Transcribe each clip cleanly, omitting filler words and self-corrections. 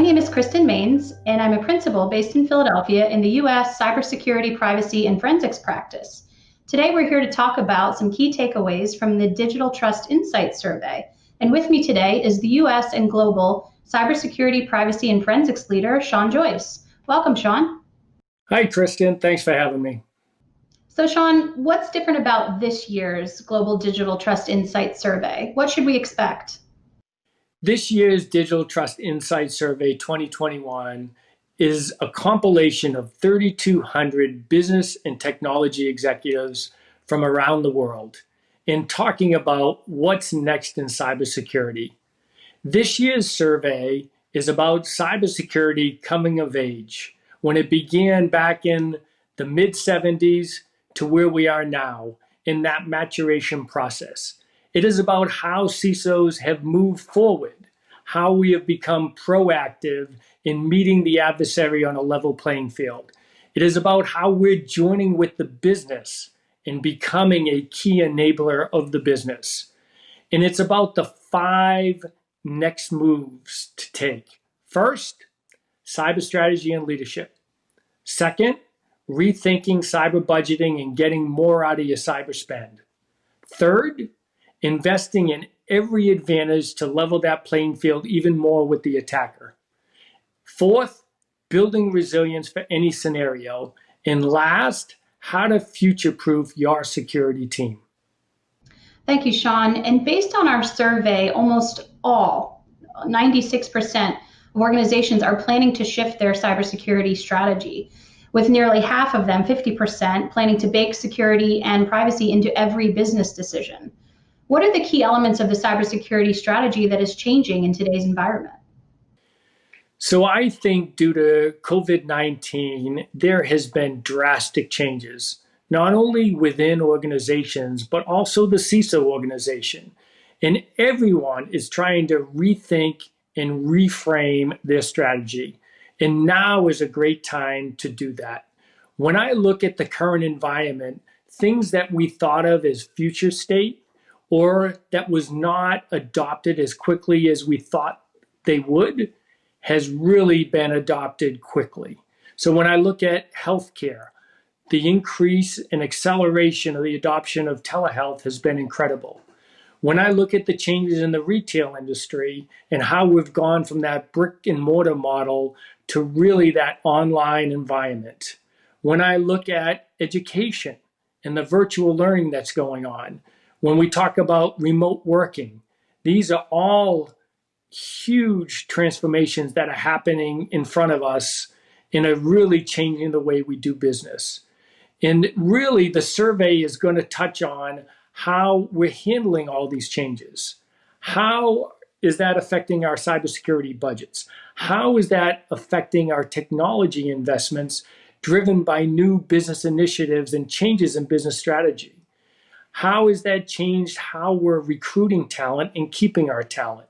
name is Kristen Maynes, and I'm a principal based in Philadelphia in the US Cybersecurity, Privacy, and Forensics practice. Today, we're here to talk about some key takeaways from the Digital Trust Insight Survey. And with me today is the US and Global Cybersecurity, Privacy, and Forensics leader, Sean Joyce. Welcome, Sean. Hi, Kristen. Thanks for having me. So, Sean, what's different about this year's Global Digital Trust Insight Survey? What should we expect? This year's Digital Trust Insight Survey 2021 is a compilation of 3,200 business and technology executives from around the world in talking about what's next in cybersecurity. This year's survey is about cybersecurity coming of age, when it began back in the mid-70s to where we are now in that maturation process. It is about how CISOs have moved forward, how we have become proactive in meeting the adversary on a level playing field. It is about how we're joining with the business and becoming a key enabler of the business. And it's about the 5 next moves to take. First, cyber strategy and leadership. Second, rethinking cyber budgeting and getting more out of your cyber spend. Third, investing in every advantage to level that playing field even more with the attacker. Fourth, building resilience for any scenario. And last, how to future-proof your security team. Thank you, Sean. And based on our survey, almost all, 96% of organizations are planning to shift their cybersecurity strategy, with nearly half of them, 50%, planning to bake security and privacy into every business decision. What are the key elements of the cybersecurity strategy that is changing in today's environment? So I think due to COVID-19, there has been drastic changes, not only within organizations, but also the CISO organization. And everyone is trying to rethink and reframe their strategy. And now is a great time to do that. When I look at the current environment, things that we thought of as future state, or that was not adopted as quickly as we thought they would, has really been adopted quickly. So when I look at healthcare, the increase and acceleration of the adoption of telehealth has been incredible. When I look at the changes in the retail industry and how we've gone from that brick and mortar model to really that online environment. When I look at education and the virtual learning that's going on, when we talk about remote working, these are all huge transformations that are happening in front of us and are really changing the way we do business. And really, the survey is going to touch on how we're handling all these changes. How is that affecting our cybersecurity budgets? How is that affecting our technology investments driven by new business initiatives and changes in business strategy? How has that changed how we're recruiting talent and keeping our talent?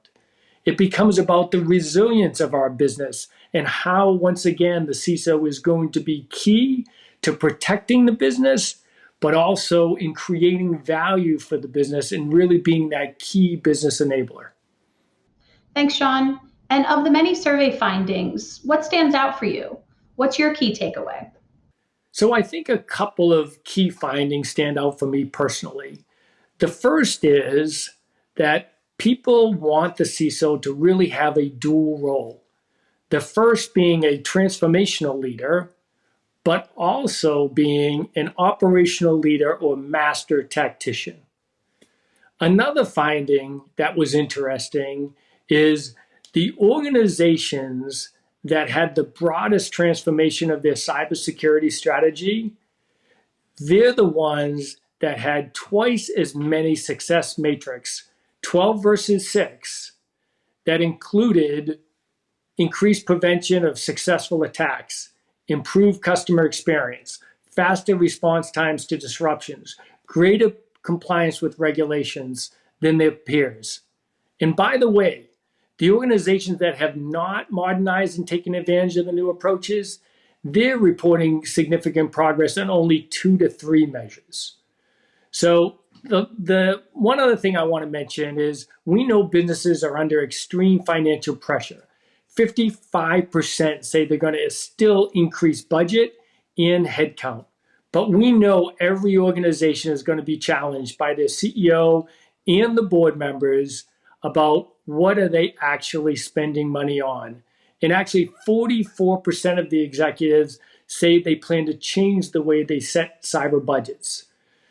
It becomes about the resilience of our business and how, once again, the CISO is going to be key to protecting the business, but also in creating value for the business and really being that key business enabler. Thanks, Sean. And of the many survey findings, what stands out for you? What's your key takeaway? So I think a couple of key findings stand out for me personally. The first is that people want the CISO to really have a dual role. The first being a transformational leader, but also being an operational leader or master tactician. Another finding that was interesting is the organizations that had the broadest transformation of their cybersecurity strategy, they're the ones that had twice as many success metrics, 12 versus 6, that included increased prevention of successful attacks, improved customer experience, faster response times to disruptions, greater compliance with regulations than their peers. And by the way, the organizations that have not modernized and taken advantage of the new approaches, they're reporting significant progress on only 2 to 3 measures. So the one other thing I want to mention is we know businesses are under extreme financial pressure. 55% say they're going to still increase budget and headcount. But we know every organization is going to be challenged by their CEO and the board members about what are they actually spending money on. And actually 44% of the executives say they plan to change the way they set cyber budgets.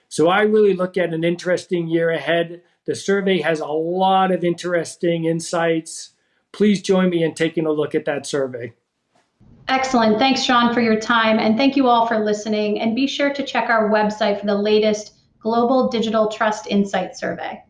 So I really look at an interesting year ahead. The survey has a lot of interesting insights. Please join me in taking a look at that survey. Excellent. Thanks, Sean, for your time. And thank you all for listening. And be sure to check our website for the latest Global Digital Trust Insight survey.